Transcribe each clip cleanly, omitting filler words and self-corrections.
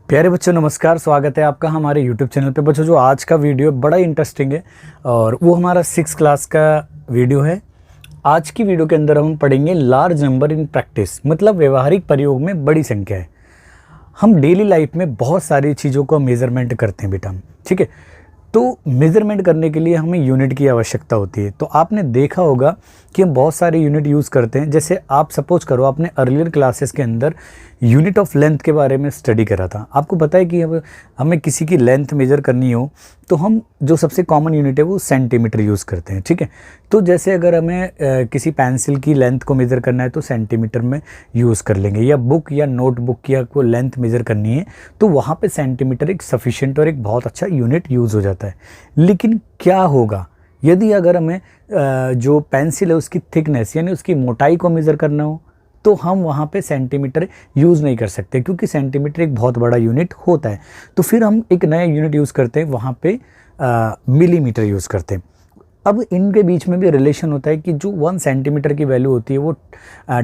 प्यारे बच्चों नमस्कार, स्वागत है आपका हमारे YouTube चैनल पे। बच्चों जो आज का वीडियो बड़ा इंटरेस्टिंग है और वो हमारा 6 क्लास का वीडियो है। आज की वीडियो के अंदर हम पढ़ेंगे लार्ज नंबर इन प्रैक्टिस, मतलब व्यवहारिक प्रयोग में बड़ी संख्या है। हम डेली लाइफ में बहुत सारी चीज़ों को मेज़रमेंट करते हैं बेटा, ठीक है। तो मेज़रमेंट करने के लिए हमें यूनिट की आवश्यकता होती है। तो आपने देखा होगा कि हम बहुत सारे यूनिट यूज़ करते हैं। जैसे आप सपोज करो आपने अर्लियर क्लासेस के अंदर यूनिट ऑफ लेंथ के बारे में स्टडी करा था। आपको पता है कि अब हमें किसी की लेंथ मेज़र करनी हो तो हम जो सबसे कॉमन यूनिट है वो सेंटीमीटर यूज़ करते हैं, ठीक है। तो जैसे अगर हमें किसी पेंसिल की लेंथ को मेज़र करना है तो सेंटीमीटर में यूज़ कर लेंगे, या बुक या नोटबुक की को लेंथ मेज़र करनी है तो वहाँ पे सेंटीमीटर एक सफिशिएंट और एक बहुत अच्छा यूनिट यूज़ हो जाता है। लेकिन क्या होगा यदि अगर हमें जो पेंसिल है उसकी थिकनेस यानी उसकी मोटाई को मेज़र करना हो तो हम वहाँ पे सेंटीमीटर यूज़ नहीं कर सकते, क्योंकि सेंटीमीटर एक बहुत बड़ा यूनिट होता है। तो फिर हम एक नया यूनिट यूज़ करते हैं, वहाँ पे मिलीमीटर यूज़ करते हैं। अब इनके बीच में भी रिलेशन होता है कि जो 1 सेंटीमीटर की वैल्यू होती है वो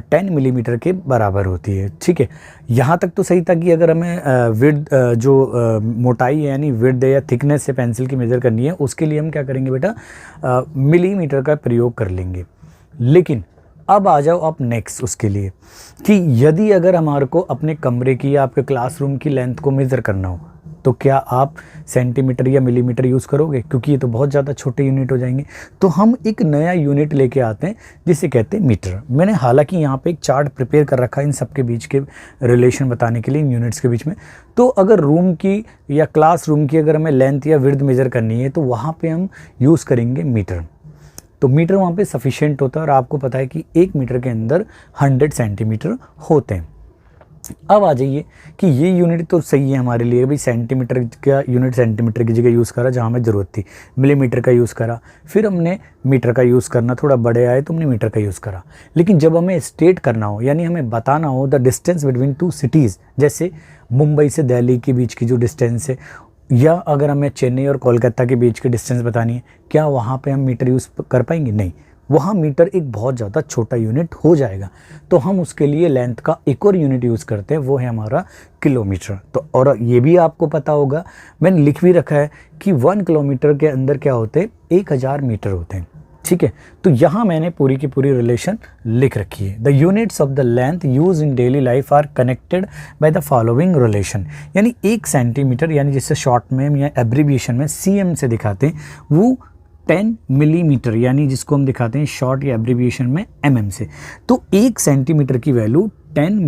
10 मिलीमीटर के बराबर होती है, ठीक है। यहाँ तक तो सही था कि अगर हमें मोटाई है यानी विड्थ या थिकनेस से पेंसिल की मेज़र करनी है उसके लिए हम क्या करेंगे बेटा, मिलीमीटर का प्रयोग कर लेंगे। लेकिन अब आ जाओ आप नेक्स्ट उसके लिए कि यदि अगर हमारे को अपने कमरे की या आपके क्लासरूम की लेंथ को मेज़र करना हो तो क्या आप सेंटीमीटर या मिलीमीटर यूज़ करोगे, क्योंकि ये तो बहुत ज़्यादा छोटे यूनिट हो जाएंगे। तो हम एक नया यूनिट लेके आते हैं जिसे कहते हैं मीटर। मैंने हालांकि यहाँ पे एक चार्ट प्रिपेयर कर रखा है इन सब के बीच के रिलेशन बताने के लिए, इन यूनिट्स के बीच में। तो अगर रूम की या क्लासरूम की अगर हमें लेंथ या विड्थ मेज़र करनी है तो वहाँ पर हम यूज़ करेंगे मीटर। तो मीटर वहाँ पे सफिशिएंट होता है और आपको पता है कि 1 मीटर के अंदर 100 सेंटीमीटर होते हैं। अब आ जाइए कि ये यूनिट तो सही है हमारे लिए, भाई सेंटीमीटर का यूनिट सेंटीमीटर की जगह यूज़ करा जहाँ हमें ज़रूरत थी, मिलीमीटर का यूज़ करा, फिर हमने मीटर का यूज़ करना थोड़ा बड़े आए तो हमने मीटर का यूज़ करा। लेकिन जब हमें स्टेट करना हो यानी हमें बताना हो द डिस्टेंस बिटवीन 2 सिटीज़, जैसे मुंबई से दिल्ली के बीच की जो डिस्टेंस है, या अगर हमें चेन्नई और कोलकाता के बीच की डिस्टेंस बतानी है, क्या वहाँ पे हम मीटर यूज़ कर पाएंगे? नहीं, वहाँ मीटर एक बहुत ज़्यादा छोटा यूनिट हो जाएगा। तो हम उसके लिए लेंथ का एक और यूनिट यूज़ करते हैं, वो है हमारा किलोमीटर। तो और ये भी आपको पता होगा, मैंने लिख भी रखा है कि 1 किलोमीटर के अंदर क्या होते हैं, 1000 मीटर होते हैं, ठीक है। तो यहाँ मैंने पूरी की पूरी रिलेशन लिख रखी है। The units of the length use in daily life are connected by the following relation. यानी 1 सेंटीमीटर यानी जिससे शॉर्ट में या एब्रीविएशन में सीएम से दिखाते हैं, वो 10 मिलीमीटर यानी जिसको हम दिखाते हैं शॉर्ट या एब्रीविएशन में एमएम से। तो 1 सेंटीमीटर की वैल्यू 10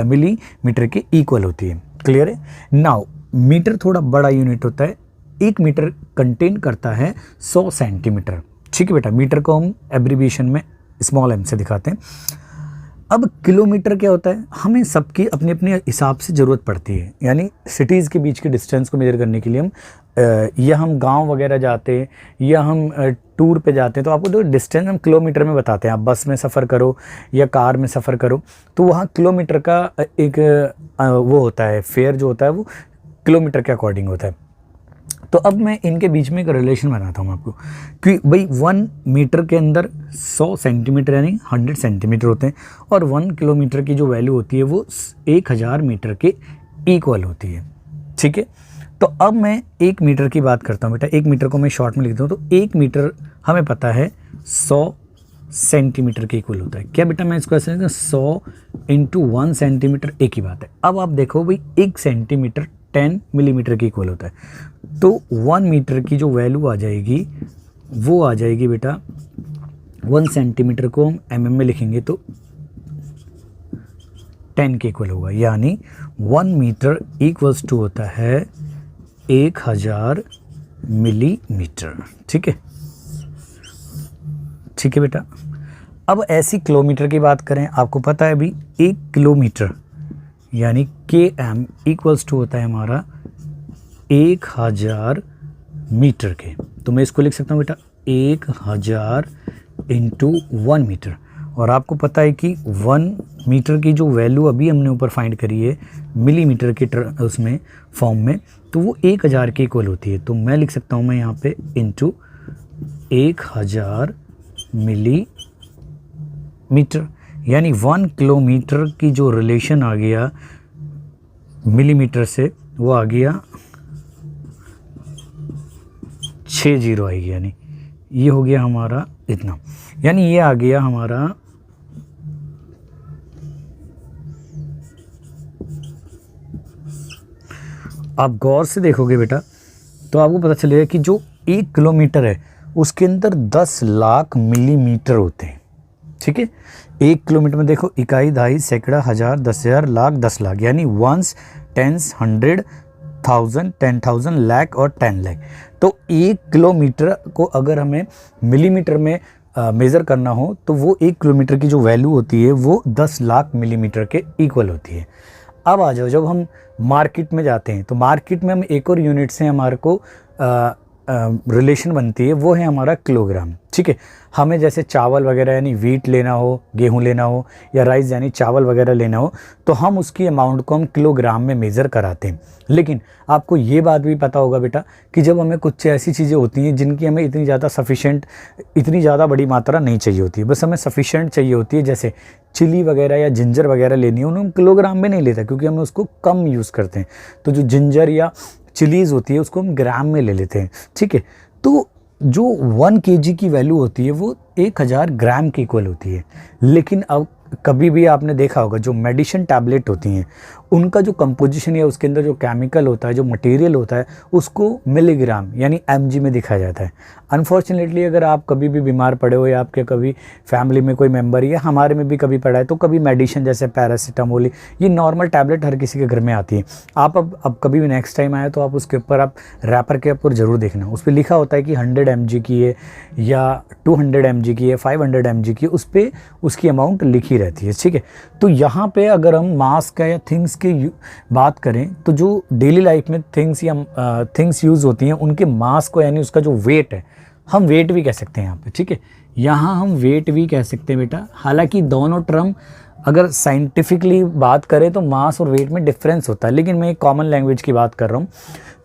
मिलीमीटर के इक्वल होती है। क्लियर है? नाउ मीटर थोड़ा बड़ा यूनिट होता है, 1 मीटर कंटेन करता है 100 सेंटीमीटर, ठीक है बेटा। मीटर को हम एब्रीविएशन में स्मॉल एम से दिखाते हैं। अब किलोमीटर क्या होता है, हमें सबकी अपने अपने हिसाब से ज़रूरत पड़ती है। यानी सिटीज़ के बीच के डिस्टेंस को मेजर करने के लिए हम गांव वगैरह जाते हैं या हम टूर पे जाते हैं तो आपको तो डिस्टेंस हम किलोमीटर में बताते हैं। आप बस में सफ़र करो या कार में सफ़र करो तो वहाँ किलोमीटर का एक वो होता है, फेयर जो होता है वो किलोमीटर के अकॉर्डिंग होता है। तो अब मैं इनके बीच में एक रिलेशन बनाता हूँ आपको कि भाई 1 मीटर के अंदर 100 सेंटीमीटर यानी 100 सेंटीमीटर होते हैं और 1 किलोमीटर की जो वैल्यू होती है वो 1000 मीटर के इक्वल होती है, ठीक है। तो अब मैं 1 मीटर की बात करता हूँ बेटा। 1 मीटर को मैं शॉर्ट में लिखता हूँ तो 1 मीटर हमें पता है 100 सेंटीमीटर के इक्वल होता है। क्या बेटा मैं इसको ऐसे 100 × 1 सेंटीमीटर एक ही बात है। अब आप देखो भाई 1 सेंटीमीटर 10 मिलीमीटर के इक्वल होता है। तो 1 मीटर की जो वैल्यू आ जाएगी वो आ जाएगी बेटा 1 सेंटीमीटर को हम एमएम में लिखेंगे तो 10 के इक्वल होगा। यानी 1 मीटर इक्वल्स टू होता है 1000 मिलीमीटर, ठीक है, ठीक है बेटा। अब ऐसी किलोमीटर की बात करें, आपको पता है भी 1 किलोमीटर यानी km इक्वल्स टू होता है हमारा 1000 मीटर के। तो मैं इसको लिख सकता हूँ बेटा 1000 × 1 मीटर। और आपको पता है कि 1 मीटर की जो वैल्यू अभी हमने ऊपर फाइंड करी है मिलीमीटर के उसमें फॉर्म में, तो वो 1000 के इक्वल होती है। तो मैं लिख सकता हूँ मैं यहाँ पे इंटू 1000 मिलीमीटर, यानी 1 किलोमीटर की जो रिलेशन आ गया मिलीमीटर से वो आ गया 6 जीरो आएगी, यानी ये हो गया हमारा इतना, यानी ये आ गया हमारा आप गौर से देखोगे बेटा तो आपको पता चलेगा कि जो 1 किलोमीटर है उसके अंदर 10 लाख मिलीमीटर होते हैं। ठीक है, 1 किलोमीटर में देखो इकाई, दहाई, सैकड़ा, हज़ार, 10,000, लाख, 10 लाख, यानी वंस, टेंस, 100, 1000, 10,000, लाख और 10 लाख। तो 1 किलोमीटर को अगर हमें मिलीमीटर में मेज़र करना हो तो वो 1 किलोमीटर की जो वैल्यू होती है वो 10 लाख मिलीमीटर के इक्वल होती है। अब आ जाओ, जब हम मार्केट में जाते हैं तो मार्केट में हम एक और यूनिट से हमारे को रिलेशन बनती है, वो है हमारा किलोग्राम। ठीक है, हमें जैसे चावल वगैरह यानी वीट लेना हो, गेहूं लेना हो, या राइस यानी चावल वगैरह लेना हो, तो हम उसकी अमाउंट को हम किलोग्राम में मेज़र कराते हैं। लेकिन आपको ये बात भी पता होगा बेटा कि जब हमें कुछ ऐसी चीज़ें होती हैं जिनकी हमें इतनी ज़्यादा सफिशेंट, इतनी ज़्यादा बड़ी मात्रा नहीं चाहिए होती है, बस हमें सफिशेंट चाहिए होती है, जैसे चिली वगैरह या जिंजर वगैरह लेनी है, उन्हें हम किलोग्राम में नहीं लेते क्योंकि हम उसको कम यूज़ करते हैं। तो जो जिंजर या चिलीज़ होती है उसको हम ग्राम में ले लेते हैं। ठीक है, तो जो 1 केजी की वैल्यू होती है वो 1000 ग्राम के इक्वल होती है। लेकिन अब कभी भी आपने देखा होगा जो मेडिसिन टैबलेट होती हैं उनका जो कंपोजिशन या उसके अंदर जो केमिकल होता है, जो मटेरियल होता है, उसको मिलीग्राम यानी mg में दिखाया जाता है। अनफॉर्चुनेटली अगर आप कभी भी बीमार पड़े हो या आपके कभी फैमिली में कोई मेंबर या हमारे में भी कभी पड़ा है तो कभी मेडिसिन जैसे पैरासीटामोल, ये नॉर्मल टैबलेट हर किसी के घर में आती है। आप अब कभी भी नेक्स्ट टाइम आए तो आप उसके ऊपर आप रैपर के ऊपर ज़रूर देखना, उस पर लिखा होता है कि 100 mg की है या 200 mg की है, 500 mg की, उस पर उसकी अमाउंट लिखी रहती है। ठीक है, तो यहाँ पे अगर हम मास का या थिंग्स की बात करें तो जो डेली लाइफ में थिंग्स यूज़ होती हैं उनके मास को यानी उसका जो वेट है, हम वेट भी कह सकते हैं यहाँ पे। ठीक है, यहाँ हम वेट भी कह सकते हैं बेटा। हालांकि दोनों टर्म अगर साइंटिफिकली बात करें तो मास और वेट में डिफरेंस होता है, लेकिन मैं एक कॉमन लैंग्वेज की बात कर रहा हूँ।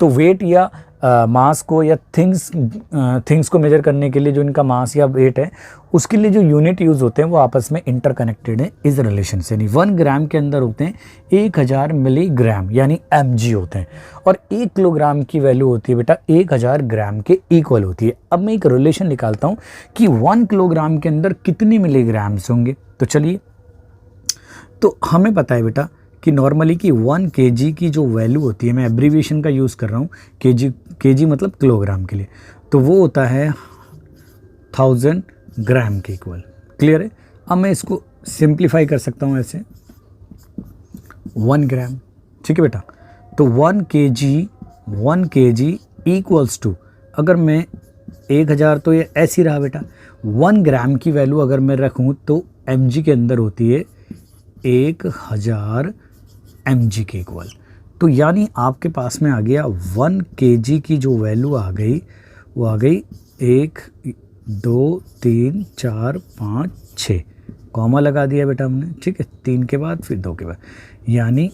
तो वेट या मास को या थिंग्स को मेजर करने के लिए जो इनका मास या वेट है उसके लिए जो यूनिट यूज़ होते हैं वो आपस में इंटरकनेक्टेड है इस रिलेशन से। यानी 1 ग्राम के अंदर होते हैं 1000 मिलीग्राम यानी mg होते हैं, और 1 किलोग्राम की वैल्यू होती है बेटा 1000 ग्राम के इक्वल होती है। अब मैं एक रिलेशन निकालता हूँ कि 1 किलोग्राम के अंदर कितने मिलीग्राम्स होंगे। तो चलिए, तो हमें पता है बेटा कि नॉर्मली कि 1 kg की जो वैल्यू होती है, मैं एब्रीविएशन का यूज़ कर रहा हूँ, kg मतलब किलोग्राम के लिए, तो वो होता है 1000 ग्राम के इक्वल। क्लियर है? अब मैं इसको सिंप्लीफाई कर सकता हूँ ऐसे 1 ग्राम। ठीक है बेटा, तो 1 kg इक्वल्स टू, अगर मैं 1000 तो ये ऐसे ही रहा बेटा, 1 ग्राम की वैल्यू अगर मैं रखूँ तो mg के अंदर होती है 1000 mg के इक्वल। तो यानी आपके पास में आ गया 1 kg की जो वैल्यू आ गई वो आ गई 1 2 3 4 5 6, कॉमा लगा दिया बेटा हमने। ठीक है, 3 के बाद फिर 2 के बाद, यानी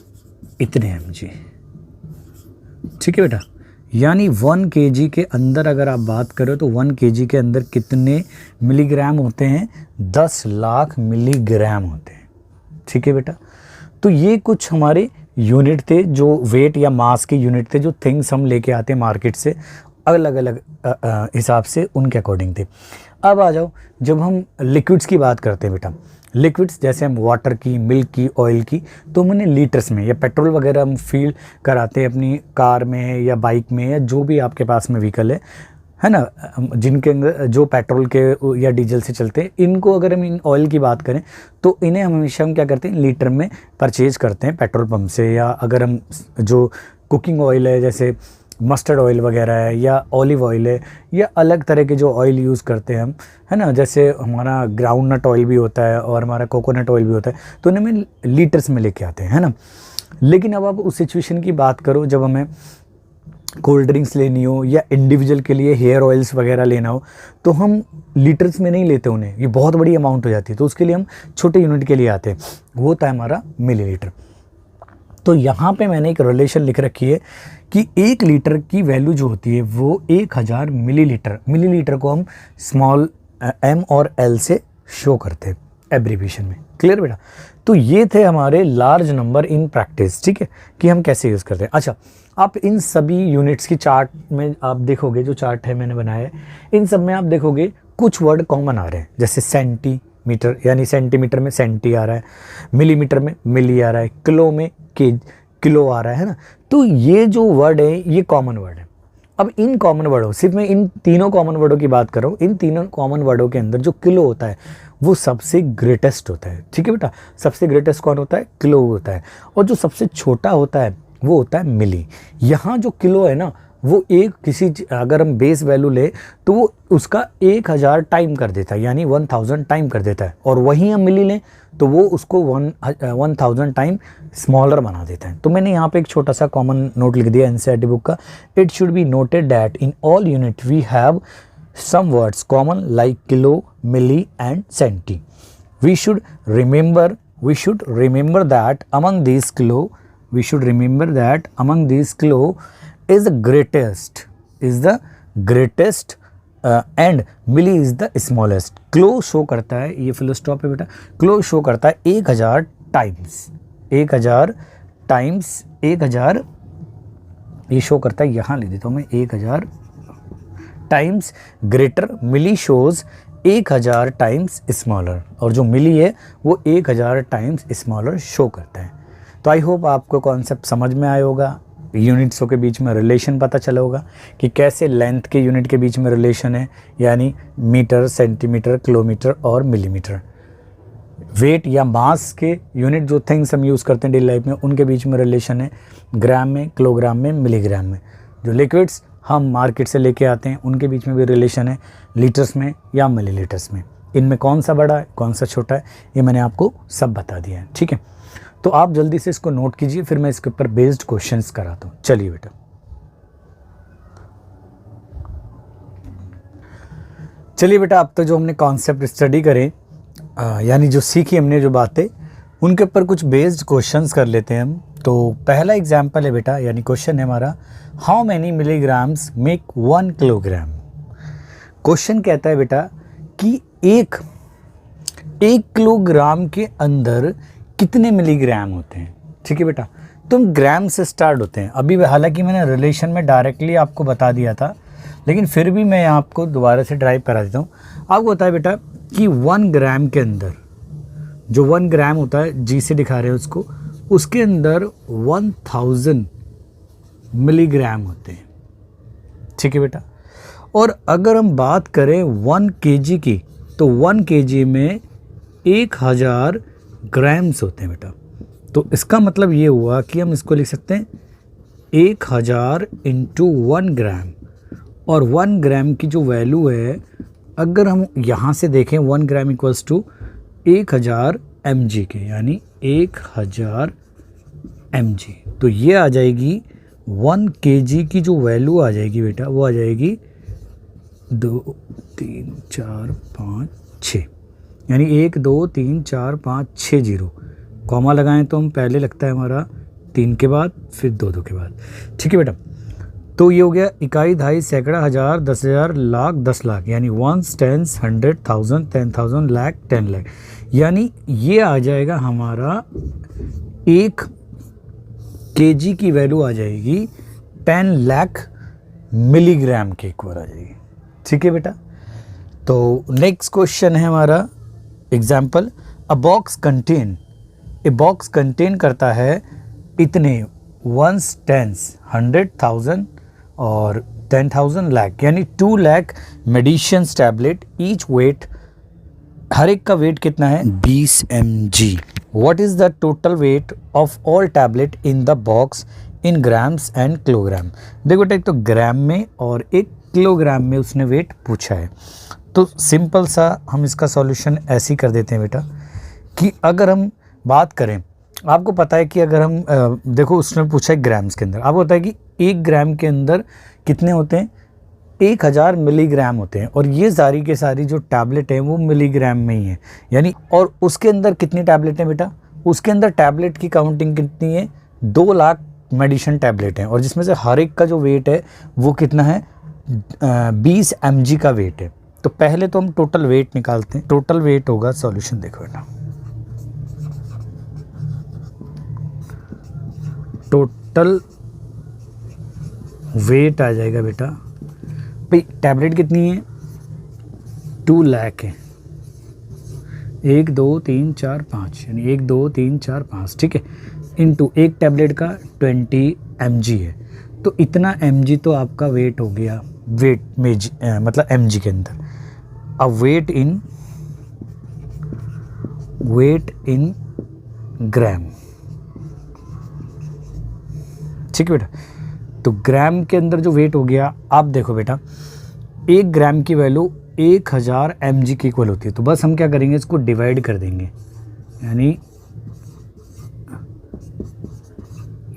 इतने mg। ठीक है बेटा, यानी 1 kg के अंदर अगर आप बात करो तो 1 kg के अंदर कितने मिलीग्राम होते हैं? 10 लाख मिलीग्राम होते हैं। ठीक है बेटा, तो ये कुछ हमारे यूनिट थे जो वेट या मास के यूनिट थे, जो थिंग्स हम लेके आते हैं मार्केट से अलग अलग हिसाब से उनके अकॉर्डिंग थे। अब आ जाओ, जब हम लिक्विड्स की बात करते हैं बेटा, लिक्विड्स जैसे हम वाटर की, मिल्क की, ऑयल की, तो हम उन्हें लीटर्स में, या पेट्रोल वगैरह हम फील कराते हैं अपनी कार में या बाइक में या जो भी आपके पास में व्हीकल है ना, जिनके अंदर जो पेट्रोल के या डीजल से चलते हैं, इनको अगर हम इन ऑयल की बात करें तो इन्हें हमेशा हम क्या करते हैं, लीटर में परचेज करते हैं पेट्रोल पंप से। या अगर हम जो कुकिंग ऑयल है जैसे मस्टर्ड ऑयल वगैरह है या ऑलिव ऑयल है या अलग तरह के जो ऑयल यूज़ करते हैं हम, है ना, जैसे हमारा ग्राउंड नट ऑयल भी होता है और हमारा कोकोनट ऑयल भी होता है, तो इन्हें हम लीटर्स में लेके आते हैं, है ना। लेकिन अब आप उस सिचुएशन की बात करो जब हमें कोल्ड ड्रिंक्स लेनी हो या इंडिविजुअल के लिए हेयर ऑयल्स वगैरह लेना हो, तो हम लीटर्स में नहीं लेते उन्हें, ये बहुत बड़ी अमाउंट हो जाती है, तो उसके लिए हम छोटे यूनिट के लिए आते हैं, वो होता है हमारा मिलीलीटर। तो यहाँ पे मैंने एक रिलेशन लिख रखी है कि 1 लीटर की वैल्यू जो होती है वो 1000 मिलीलीटर, मिलीलीटर को हम स्मॉल m और l से शो करते हैं। एब्रीविएशन में। क्लियर बेटा? तो ये थे हमारे लार्ज नंबर इन प्रैक्टिस, ठीक है, कि हम कैसे यूज़ करते हैं। अच्छा, आप इन सभी यूनिट्स की चार्ट में आप देखोगे, जो चार्ट है मैंने बनाया है, इन सब में आप देखोगे कुछ वर्ड कॉमन आ रहे हैं, जैसे सेंटीमीटर यानी सेंटीमीटर में सेंटी आ रहा है, मिलीमीटर में मिली आ रहा है, किलो में किलो आ रहा है ना। तो ये जो वर्ड है ये कॉमन वर्ड है। अब इन कॉमन वर्डों, सिर्फ मैं इन तीनों कॉमन वर्डों की बात कर रहा हूँ, इन तीनों कॉमन वर्डों के अंदर जो किलो होता है वो सबसे ग्रेटेस्ट होता है, ठीक है बेटा? सबसे ग्रेटेस्ट कौन होता है? किलो होता है। और जो सबसे छोटा होता है वो होता है मिली। यहाँ जो किलो है ना, वो एक किसी अगर हम बेस वैल्यू ले तो वो उसका 1000 टाइम कर देता है, यानी 1000 टाइम कर देता है। और वहीं हम मिली लें तो वो उसको 1000 टाइम स्मॉलर बना देता है। तो मैंने यहाँ पे एक छोटा सा कॉमन नोट लिख दिया एनसीईआरटी बुक का। It should be noted that in all unit we have some words common like kilo, milli and centi. We should remember that among these kilo is the greatest and milli is the smallest. Kilo show करता है, ये full stop है बेटा, kilo show करता है 1000 times, 1000 ये show करता है, यहाँ लिख देता हूँ मैं 1000 टाइम्स ग्रेटर, मिली शोज 1000 टाइम्स स्मॉलर, और जो मिली है वो 1000 टाइम्स स्मॉलर शो करता है। तो आई होप आपको कॉन्सेप्ट समझ में आया होगा, यूनिट्सों के बीच में रिलेशन पता चला होगा कि कैसे लेंथ के यूनिट के बीच में रिलेशन है, यानी मीटर, सेंटीमीटर, किलोमीटर और मिलीमीटर। वेट या मास के यूनिट जो थिंग्स हम यूज़ करते हैं डेली लाइफ में, उनके बीच में रिलेशन है, ग्राम में, किलोग्राम में, मिलीग्राम में। जो लिक्विड्स हम मार्केट से लेके आते हैं उनके बीच में भी रिलेशन है, लीटर्स में या मिलीलीटर्स में। इनमें कौन सा बड़ा है, कौन सा छोटा है, ये मैंने आपको सब बता दिया है, ठीक है? तो आप जल्दी से इसको नोट कीजिए, फिर मैं इसके ऊपर बेस्ड क्वेश्चंस कराता हूँ। चलिए बेटा, अब तो जो हमने कॉन्सेप्ट स्टडी करें, यानी जो सीखी हमने जो बातें, उनके ऊपर कुछ बेस्ड क्वेश्चंस कर लेते हैं हम। तो पहला एग्जाम्पल है बेटा, यानी क्वेश्चन है हमारा, how many milligrams make 1 kilogram. Question कहता है बेटा कि एक किलोग्राम के अंदर कितने मिलीग्राम होते हैं, ठीक है बेटा? तुम ग्राम से स्टार्ट होते हैं। अभी हालांकि मैंने रिलेशन में डायरेक्टली आपको बता दिया था, लेकिन फिर भी मैं आपको दोबारा से ड्राइव करा देता हूँ। आपको बताया बेटा कि 1 ग्राम के अंदर, जो 1 ग्राम होता है, जी से दिखा रहे हैं उसको, उसके अंदर 1000 मिलीग्राम होते हैं, ठीक है बेटा? और अगर हम बात करें 1 kg की, तो 1 kg में 1000 ग्राम्स होते हैं बेटा। तो इसका मतलब ये हुआ कि हम इसको लिख सकते हैं 1000 इंटू 1 ग्राम। और 1 ग्राम की जो वैल्यू है, अगर हम यहाँ से देखें, 1 ग्राम इक्वल्स टू 1000 mg के, यानी 1000 mg। तो ये आ जाएगी 1 kg की जो वैल्यू आ जाएगी बेटा, वो आ जाएगी 2 3 4 5 6, यानी 1 2 3 4 5 6 0। कॉमा लगाएं तो हम पहले लगता है हमारा 3 के बाद, फिर 2 2 के बाद, ठीक है बेटा? तो ये हो गया इकाई, दहाई, सैकड़ा, हज़ार, 10,000, लाख, 10 लाख, यानी 1 10 100 1000 10,000 लाख 10 लाख। यानी ये आ जाएगा हमारा 1 kg की वैल्यू आ जाएगी 10 लाख मिलीग्राम के इक्वल आ जाएगी, ठीक है बेटा? तो नेक्स्ट क्वेश्चन है हमारा एग्जाम्पल, अ बॉक्स कंटेन करता है इतने 1 10 100,000 और 10,000 लाख, यानी 2 lakh medicines tablet, each weight, हर एक का वेट कितना है? 20 mg। What is the total weight of all tablet in the box in grams and kilogram. देखो बेटा, एक तो ग्राम में और एक किलोग्राम में उसने वेट पूछा है। तो सिंपल सा हम इसका सॉल्यूशन ऐसे ही कर देते हैं बेटा, कि अगर हम बात करें, आपको पता है कि अगर हम देखो, उसने पूछा है ग्राम्स के अंदर, आपको पता है कि 1 ग्राम के अंदर कितने होते हैं? 1000 मिलीग्राम होते हैं। और ये सारी के सारी जो टैबलेट हैं वो मिलीग्राम में ही है, यानी। और उसके अंदर कितनी टैबलेट हैं बेटा? उसके अंदर टैबलेट की काउंटिंग कितनी है? 2 लाख मेडिसिन टैबलेट हैं, और जिसमें से हर एक का जो वेट है वो कितना है? 20 mg का वेट है। तो पहले तो हम टोटल वेट निकालते हैं। टोटल वेट होगा, सॉल्यूशन देखो बेटा, टोटल वेट आ जाएगा बेटा भाई, टैबलेट कितनी है, 2 लाख है, 1 2 3 4 5, यानी 1 2 3 4 5, ठीक है, इनटू एक टैबलेट का 20 mg है, तो इतना mg तो आपका वेट हो गया, वेट में मतलब mg के अंदर। अब वेट इन ग्राम, ठीक है बेटा। तो ग्राम के अंदर जो वेट हो गया, आप देखो बेटा 1 ग्राम की वैल्यू 1000 mg की इक्वल होती है, तो बस हम क्या करेंगे, इसको डिवाइड कर देंगे, यानी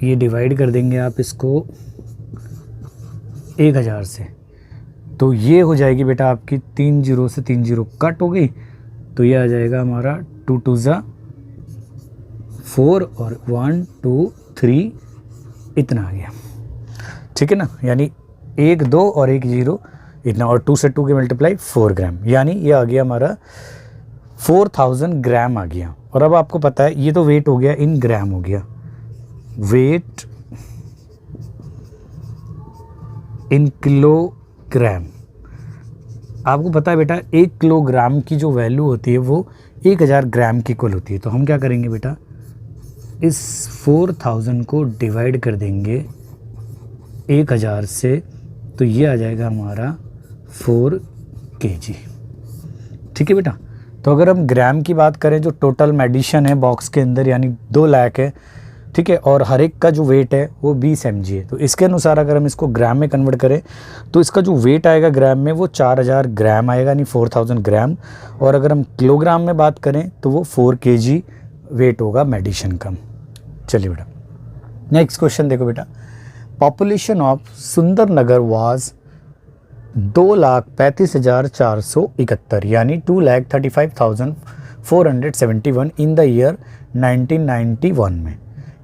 ये डिवाइड कर देंगे आप इसको 1000 से, तो ये हो जाएगी बेटा आपकी 3 0 से 3 0 कट हो गई, तो ये आ जाएगा हमारा 2 2 ज़ा 4 और 1 2 3 इतना आ गया, ठीक है ना, यानी 1 2 और 1 0 इतना, और 2 से 2 के मल्टीप्लाई 4 ग्राम, यानी ये आ गया हमारा 4000 ग्राम आ गया। और अब आपको पता है ये तो वेट हो गया इन ग्राम हो गया, वेट इन किलोग्राम। आपको पता है बेटा 1 किलोग्राम की जो वैल्यू होती है वो 1000 ग्राम की इक्वल होती है, तो हम क्या करेंगे बेटा, इस 4000 को डिवाइड कर देंगे 1000 से, तो ये आ जाएगा हमारा 4 kg, ठीक है बेटा। तो अगर हम ग्राम की बात करें, जो टोटल मेडिसिन है बॉक्स के अंदर यानी 2 लाख है, ठीक है, और हर एक का जो वेट है वो 20 mg है, तो इसके अनुसार अगर हम इसको ग्राम में कन्वर्ट करें तो इसका जो वेट आएगा ग्राम में वो 4000 ग्राम आएगा, यानी 4000 ग्राम। और अगर हम किलोग्राम में बात करें तो वो 4 kg वेट होगा मेडिसिन का। चलिए बेटा नेक्स्ट क्वेश्चन देखो बेटा, पॉपुलेशन ऑफ सुंदर नगर वाज 2,35,471, यानी 2,35,471 इन द ईयर 1991 में,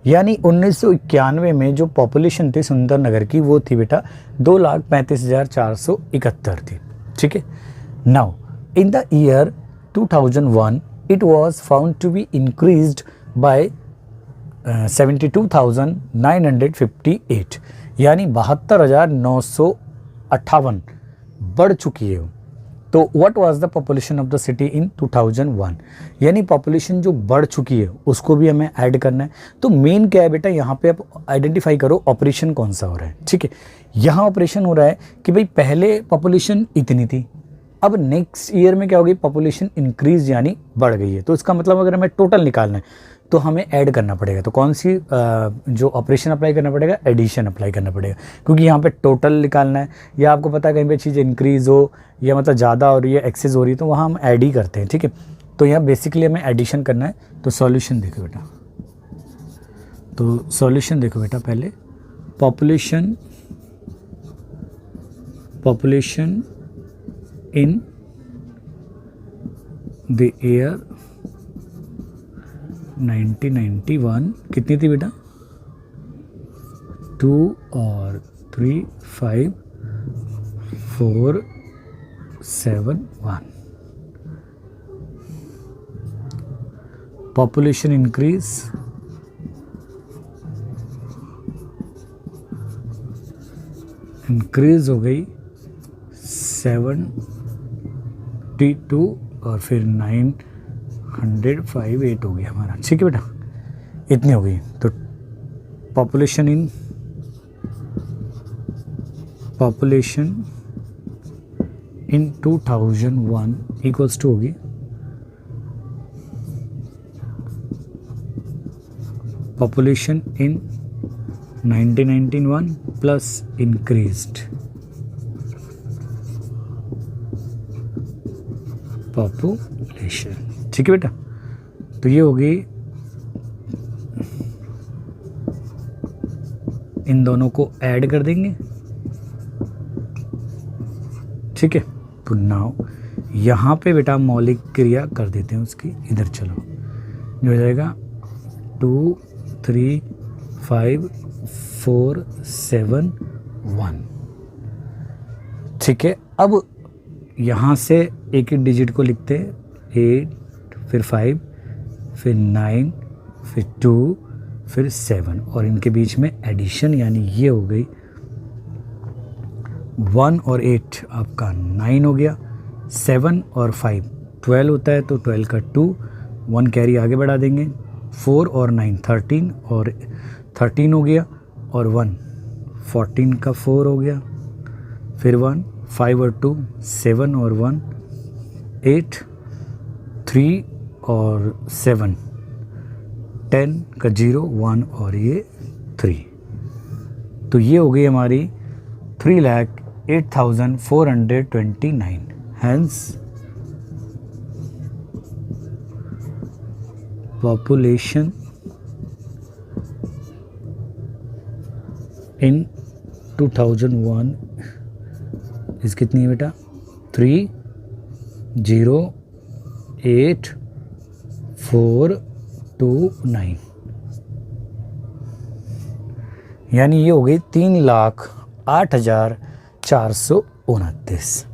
यानी 1991 में जो पॉपुलेशन थी सुंदर नगर की वो थी बेटा 2,35,471 थी, ठीक है। Now in the year 2001 it was found to be increased by 72,958, यानी 72,958 बढ़ चुकी है। तो what was the population of the city in 2001, यानी पॉपुलेशन जो बढ़ चुकी है उसको भी हमें ऐड करना है। तो मेन क्या है बेटा, यहाँ पे आप आइडेंटिफाई करो ऑपरेशन कौन सा हो रहा है, ठीक है। यहाँ ऑपरेशन हो रहा है कि भाई पहले पॉपुलेशन इतनी थी, अब नेक्स्ट ईयर में क्या होगी, पॉपुलेशन इंक्रीज यानी बढ़ गई है, तो इसका मतलब अगर हमें टोटल निकालना है तो हमें ऐड करना पड़ेगा। तो कौन सी जो ऑपरेशन अप्लाई करना पड़ेगा, एडिशन अप्लाई करना पड़ेगा, क्योंकि यहाँ पे टोटल निकालना है, या आपको पता है कहीं पे चीज़ इंक्रीज़ हो या मतलब ज़्यादा हो रही है, एक्सेस हो रही है, तो वहाँ हम ऐड ही करते हैं, ठीक है। तो यहाँ बेसिकली हमें एडिशन करना है। तो सॉल्यूशन देखो बेटा, तो सॉल्यूशन देखो बेटा, पहले पॉपुलेशन इन द ईयर 1991 कितनी थी बेटा, 2 और 3 5 4 7 1। पॉपुलेशन इंक्रीज हो गई 72 और फिर 958 हो गया हमारा, ठीक है बेटा, इतनी हो गई। तो पॉपुलेशन इन 2001 इक्वल्स टू होगी population in 1991 plus increased population, ठीक है बेटा। तो ये होगी, इन दोनों को ऐड कर देंगे, ठीक है। तो नाउ यहाँ पे बेटा मौलिक क्रिया कर देते हैं उसकी, इधर चलो, जो हो जाएगा 2 3 5 4 7 1, ठीक है। अब यहाँ से एक एक डिजिट को लिखते हैं, 8 फिर 5 फिर 9 फिर 2 फिर 7 और इनके बीच में एडिशन, यानी ये हो गई 1 और 8 आपका 9 हो गया, 7 और 5 12 होता है तो 12 का 2, 1 कैरी आगे बढ़ा देंगे, 4 और 9 13 और 13 हो गया और 1 14 का 4 हो गया, फिर 1 5 और 2 7 और 1 8 3 और 7 10 का 0 1 और ये 3। तो ये हो गई हमारी 3,08,429। हैंस पॉपुलेशन इन 2001 इस कितनी है बेटा, 3,08,429, यानी ये हो गई 3,08,429।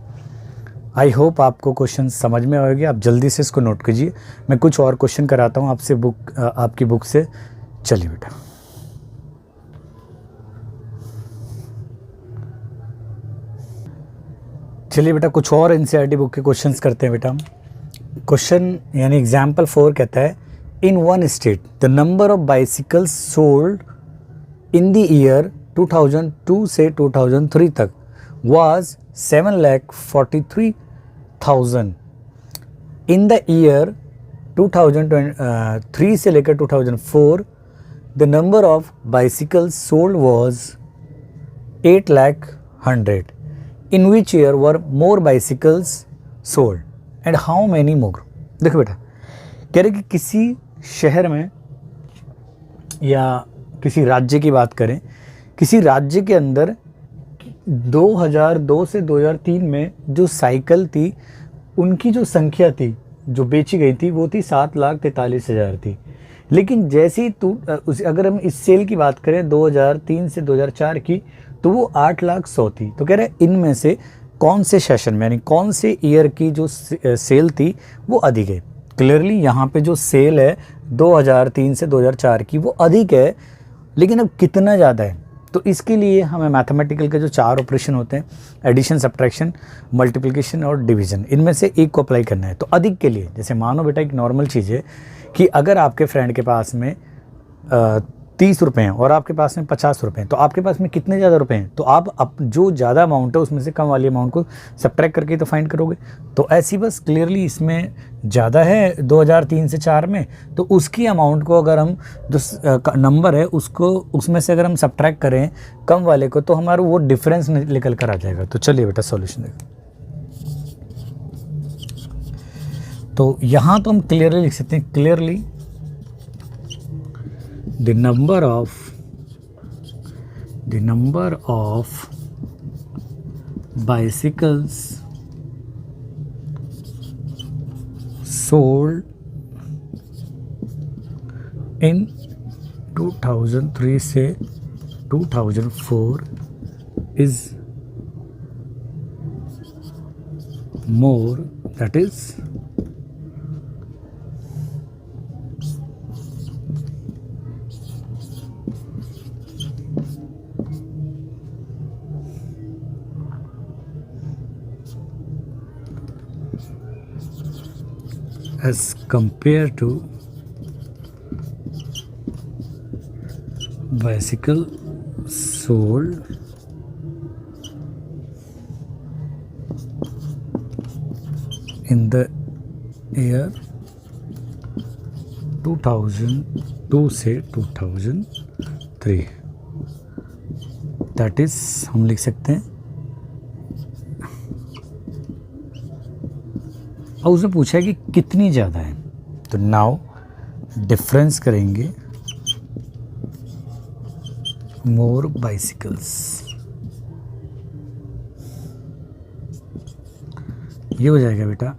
आई होप आपको क्वेश्चन समझ में आएगा, आप जल्दी से इसको नोट कीजिए। मैं कुछ और क्वेश्चन कराता हूँ आपसे आपकी बुक से। चलिए बेटा, कुछ और एनसीईआरटी बुक के क्वेश्चंस करते हैं बेटा। क्वेश्चन यानी एग्जाम्पल 4 कहता है, in one state the number of bicycles sold in the year 2002 से 2003 तक वाज 7,43,000। इन द ईयर 2003 से लेकर 2004 the number of bicycles sold was 8,00,100। In which year were more bicycles sold and how many more. देखो बेटा, कह रहे कि किसी शहर में या किसी राज्य की बात करें, किसी राज्य के अंदर 2002 से 2003 में जो साइकिल थी उनकी जो संख्या थी जो बेची गई थी वो थी 7,43,000 थी। लेकिन जैसे ही अगर हम इस सेल की बात करें 2003 से 2004 की, तो वो 8,00,100 थी। तो कह रहे हैं इनमें से कौन से सेशन में यानी कौन से ईयर की जो सेल थी वो अधिक है। क्लियरली यहाँ पे जो सेल है 2003 से 2004 की वो अधिक है, लेकिन अब कितना ज़्यादा है, तो इसके लिए हमें मैथमेटिकल के जो 4 ऑपरेशन होते हैं, एडिशन, सब्ट्रैक्शन, मल्टीप्लिकेशन और डिवीजन, इनमें से एक को अप्लाई करना है। तो अधिक के लिए, जैसे मानो बेटा एक नॉर्मल चीज़ है कि अगर आपके फ्रेंड के पास में 30 रुपये हैं और आपके पास में 50 रुपये हैं, तो आपके पास में कितने ज़्यादा रुपए हैं, तो आप जो ज़्यादा अमाउंट है उसमें से कम वाली अमाउंट को सब्ट्रैक्ट करके तो फाइंड करोगे। तो ऐसी बस क्लियरली इसमें ज़्यादा है 2003 से 4 में, तो उसकी अमाउंट को अगर हम जो नंबर है उसको उसमें से अगर हम सब्ट्रैक्ट करें कम वाले को, तो हमारा वो डिफरेंस निकल कर आ जाएगा। तो चलिए बेटा सॉल्यूशन देखो। तो यहाँ तो हम क्लियरली लिख सकते हैं, clearly the number of bicycles sold in 2003 से 2004 is more, that is as compared to bicycle sold in the year 2002 से 2003, दैट इज हम लिख सकते हैं। और उसने पूछा है कि कितनी ज़्यादा है, तो नाउ डिफरेंस करेंगे मोर बाइसिकल्स, ये हो जाएगा बेटा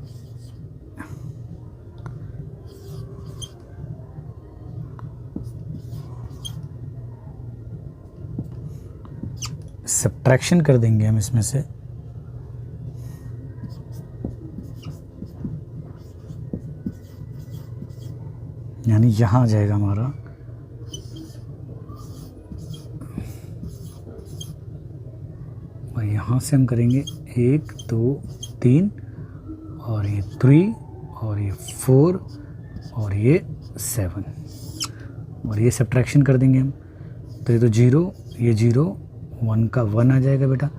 सब्ट्रैक्शन कर देंगे हम इसमें से यानी यहाँ आ जाएगा हमारा और यहाँ से हम करेंगे 1 2 3 और ये 3 और ये 4 और ये 7 और ये सब्ट्रैक्शन कर देंगे हम। तो ये तो 0, ये 0, 1 का 1 आ जाएगा बेटा।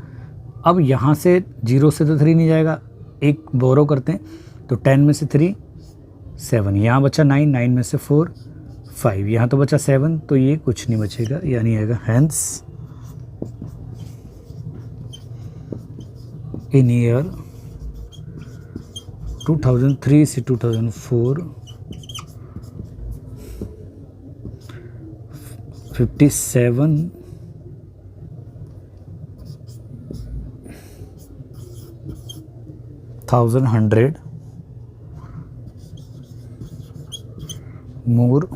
अब यहाँ से 0 से तो 3 नहीं जाएगा, एक बोरो करते हैं तो 10 में से 3 7, यहाँ बचा 9, 9 में से 4 5, यहाँ तो बचा 7, तो ये कुछ नहीं बचेगा, यानी आएगा हैंस इन ईयर 2003 से 2004 57,100 more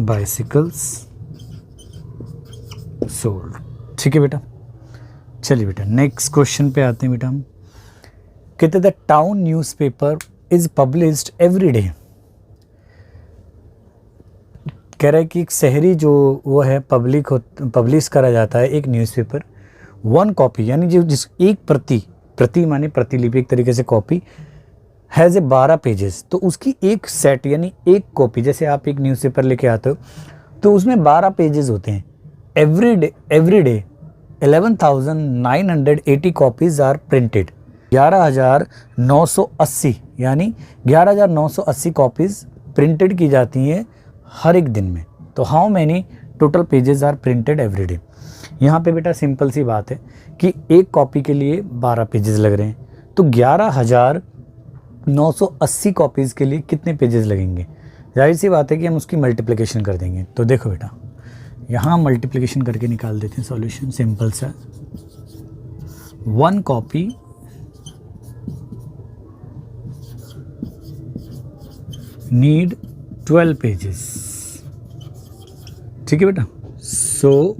bicycles sold। ठीक है बेटा, चलिए बेटा नेक्स्ट क्वेश्चन पे आते हैं बेटा हम। कहते the town newspaper is published every day. कह रहा है कि एक शहरी जो वो है पब्लिश करा जाता है एक न्यूज़पेपर, 1 कॉपी यानी जो जिस एक प्रति माने प्रतिलिपि एक तरीके से कॉपी हैज़ ए 12 पेजेस, तो उसकी एक सेट यानी एक कॉपी, जैसे आप एक न्यूज़पेपर लेके आते हो तो उसमें 12 पेजेस होते हैं। Every day 11,980 copies are printed. 11,980 यानी 11,980 कॉपीज़ प्रिंटेड की जाती हैं हर एक दिन में। तो how many total pages are printed every day. यहाँ पे बेटा सिंपल सी बात है कि एक कॉपी के लिए 12 पेजेस लग रहे हैं, तो 11,980 कॉपीज़ के लिए कितने पेजेस लगेंगे। जाहिर सी बात है कि हम उसकी मल्टीप्लिकेशन कर देंगे। तो देखो बेटा यहाँ मल्टीप्लिकेशन करके निकाल देते हैं सॉल्यूशन, सिंपल सा। 1 कॉपी नीड 12 पेजेस। ठीक है बेटा, सो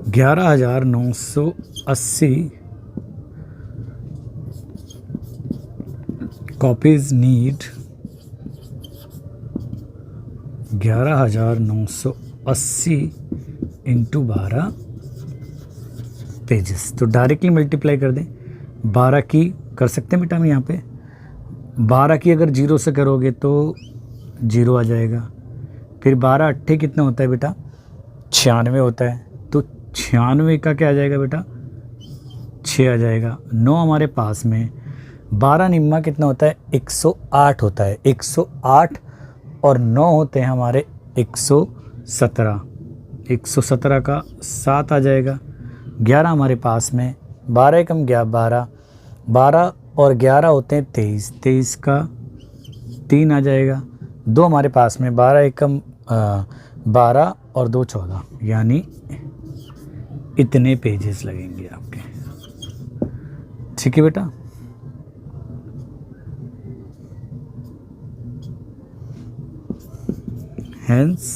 11,980 कॉपीज नीड 11,980 इंटू 12 पेजेस। तो डायरेक्टली मल्टीप्लाई कर दें, 12 की कर सकते हैं बेटा हम यहाँ पे। 12 की अगर 0 से करोगे तो 0 आ जाएगा, फिर 12 अट्ठे कितना होता है बेटा 96 होता है, तो 96 का क्या आ जाएगा बेटा 6 आ जाएगा। 9 हमारे पास में, 12 निम्मा कितना होता है 108 होता है, 108 और 9 होते हैं हमारे 117, 117 का 7 आ जाएगा। 11 हमारे पास में, 12 कम 12, 12 और 11 होते हैं 23, 23 का 3 आ जाएगा। 2 हमारे पास में, 12 एकम 12 और 2 14, यानी इतने पेजेस लगेंगे आपके। ठीक है बेटा, hence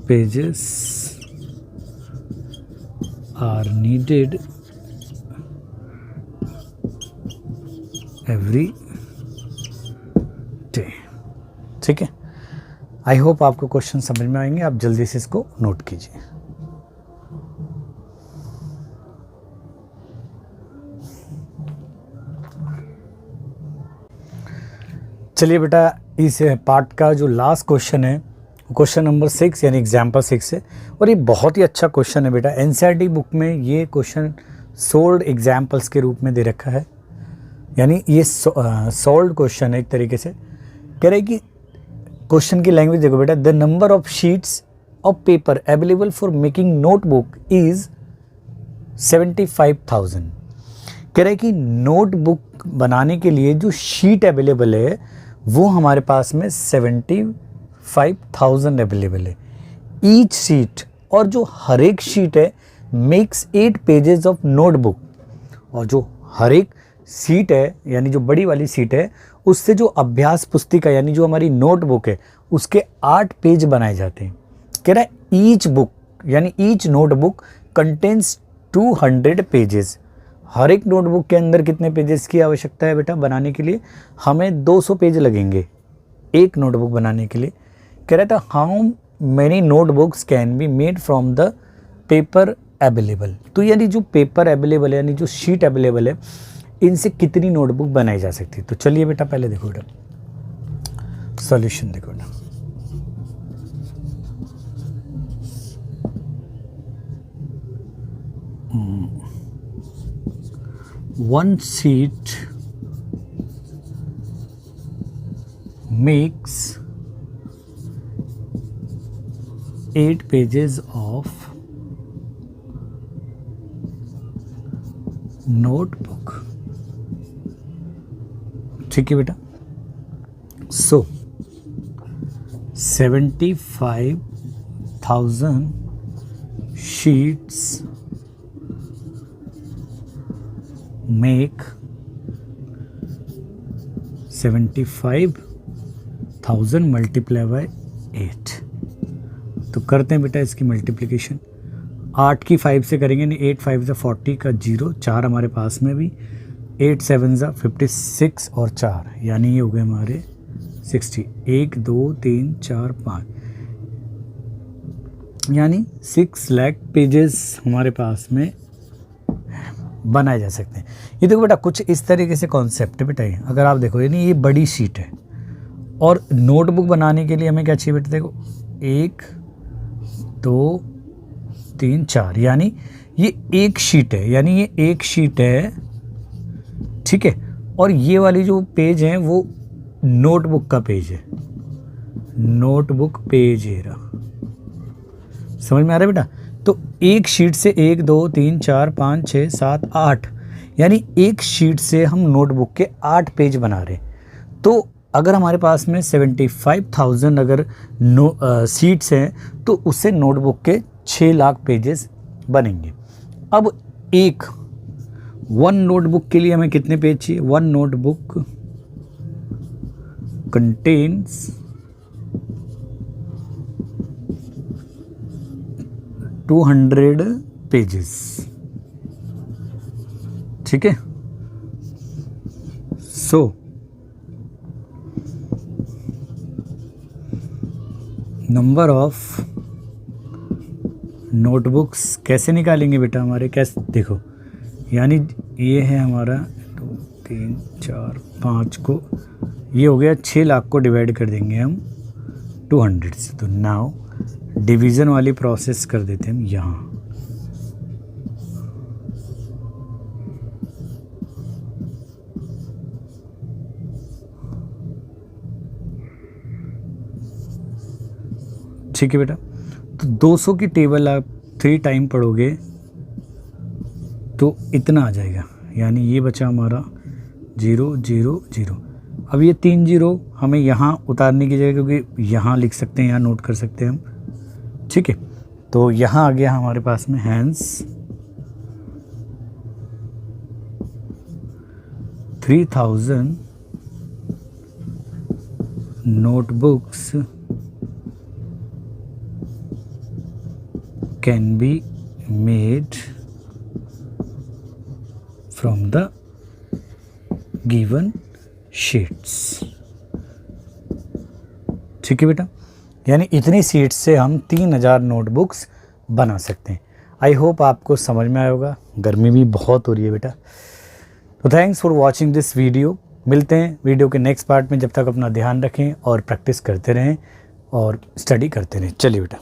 pages are needed every day। ठीक है, आई होप आपको क्वेश्चन समझ में आएंगे, आप जल्दी से इसको नोट कीजिए। चलिए बेटा इस पार्ट का जो लास्ट क्वेश्चन है क्वेश्चन नंबर 6 यानी एग्जाम्पल 6 है, और ये बहुत ही अच्छा क्वेश्चन है बेटा। एनसीईआरटी बुक में ये क्वेश्चन सोल्ड एग्जाम्पल्स के रूप में दे रखा है, यानी ये सोल्ड क्वेश्चन है एक तरीके से। कह रहे कि क्वेश्चन की लैंग्वेज देखो बेटा, the number of sheets of paper available for making notebook is 75,000। कह रहे कि नोटबुक बनाने के लिए जो शीट अवेलेबल है वो हमारे पास में 75,000 अवेलेबल है ईच शीट, और जो हर एक शीट है मेक्स 8 पेजेस ऑफ नोटबुक, और जो हर एक सीट है यानी जो बड़ी वाली सीट है उससे जो अभ्यास पुस्तिका यानी जो हमारी नोटबुक है उसके 8 पेज बनाए जाते हैं। कह रहा है ईच बुक यानी ईच नोटबुक कंटेन्स 200 पेजेस। हर एक नोटबुक के अंदर कितने पेजेस की आवश्यकता है बेटा बनाने के लिए? हमें 200 पेज लगेंगे एक नोटबुक बनाने के लिए। कह रहा था how many notebooks can be made from the paper available. तो यानी जो पेपर अवेलेबल है, यानी जो शीट अवेलेबल है, इनसे कितनी नोटबुक बनाई जा सकती है। तो चलिए बेटा पहले देखो बेटा सॉल्यूशन देखो बेटा। One sheet makes 8 pages of notebook। ठीक है बेटा। So 75,000 sheets make 75,000 multiply by 8। तो करते हैं बेटा इसकी मल्टीप्लिकेशन। 8 की 5 से करेंगे नहीं, 8 5 ज़ा 40 का 0, 4 हमारे पास में भी, 8 7 ज़ा 56 और 4 यानी ये हो गए हमारे 60। 1 2 3 4 5 यानी 6 लाख पेजेस हमारे पास में बनाए जा सकते हैं। ये देखो बेटा कुछ इस तरीके से कॉन्सेप्ट है बेटा। ये अगर आप देखो यानी ये बड़ी शीट है और नोटबुक बनाने के लिए हमें क्या चाहिए बेटा? देखो 1 2 3 4 यानी ये एक शीट है, यानी ये एक शीट है, ठीक है। और ये वाली जो पेज है वो नोटबुक का पेज है, नोटबुक पेज है। समझ में आ रहा है बेटा? तो एक शीट से 1 2 3 4 5 6 7 8 यानी एक शीट से हम नोटबुक के 8 पेज बना रहे हैं। तो अगर हमारे पास में 75,000 अगर सीट्स हैं तो उससे नोटबुक के 6 लाख पेजेस बनेंगे। अब वन नोटबुक के लिए हमें कितने पेज चाहिए? वन नोटबुक कंटेन्स 200 पेजेस, ठीक है। सो नंबर ऑफ नोटबुक्स कैसे निकालेंगे बेटा हमारे? कैसे देखो, यानी ये है हमारा 2 3 4 5 को, ये हो गया 6 लाख को डिवाइड कर देंगे हम 200 से। तो नाउ डिवीज़न वाली प्रोसेस कर देते हैं हम यहाँ। ठीक है बेटा। तो 200 की टेबल आप 3 टाइम पढ़ोगे तो इतना आ जाएगा, यानी ये बचा हमारा 0 0 0। अब ये 3 0 हमें यहाँ उतारने की जगह, क्योंकि यहाँ लिख सकते हैं, यहाँ नोट कर सकते हैं हम, ठीक है। तो यहाँ आ गया हमारे पास में hence 3000 notebooks can be made from the given sheets. ठीक है बेटा, यानी इतनी सीट्स से हम 3000 नोटबुक्स बना सकते हैं। आई होप आपको समझ में आया होगा। गर्मी भी बहुत हो रही है बेटा। तो thanks for watching this video. मिलते हैं वीडियो के नेक्स्ट पार्ट में। जब तक अपना ध्यान रखें और प्रैक्टिस करते रहें और स्टडी करते रहें। चलिए बेटा।